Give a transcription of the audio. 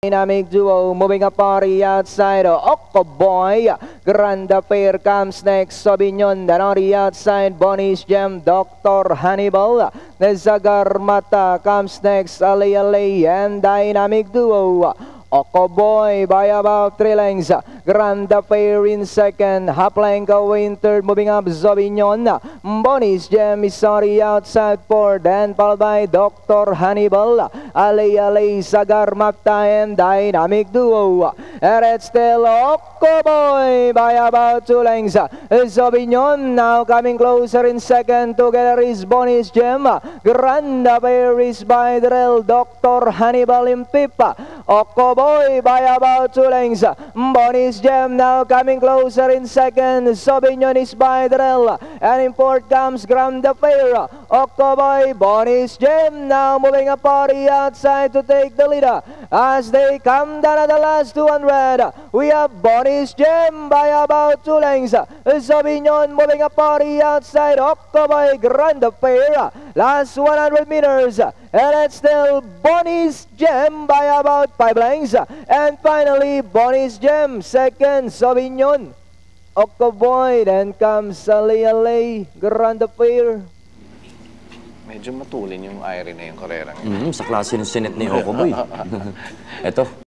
Dynamic duo moving up party outside. Okoboy. Grand Affair comes next. Sauvignon. Then on the outside. Bonnie's Gem. Dr. Hannibal. Nezagar Mata comes next. Ali Ali and Dynamic duo. Okoboy by about 3 lengths. Grand Affair in second. Haplenko in third. Moving up Sauvignon. Bonnie's Gem is on the outside fourth. Then followed by Dr. Hannibal. Ali Ali, Zagar Mata and Dynamic duo. And it's still Okoboy by about 2 lengths. Sauvignon now coming closer in second. Together is Bonnie's Gem. Grand Affair is by the Dr. Hannibal in fifth. Okoboy by about 2 lengths. Bonnie's Gem now coming closer in second. Sauvignon is by the rail. And in fourth comes Grand Affair. Okoboy, Bonnie's Gem now moving a party outside to take the lead. As they come down at the last 200, we have Bonnie's Gem by about 2 lengths. Sauvignon moving a party outside. Okoboy, Grand Affair. Last 100 meters. And it's still Bonnie's Gem by about 5 lengths. And finally, Bonnie's Gem, second, Sauvignon. Okoboy, then comes Ali Ali, Grand Affair. Medyo matulin yung Irene na yung karera. Sa klase ng sinet ni Okoboy. Ito.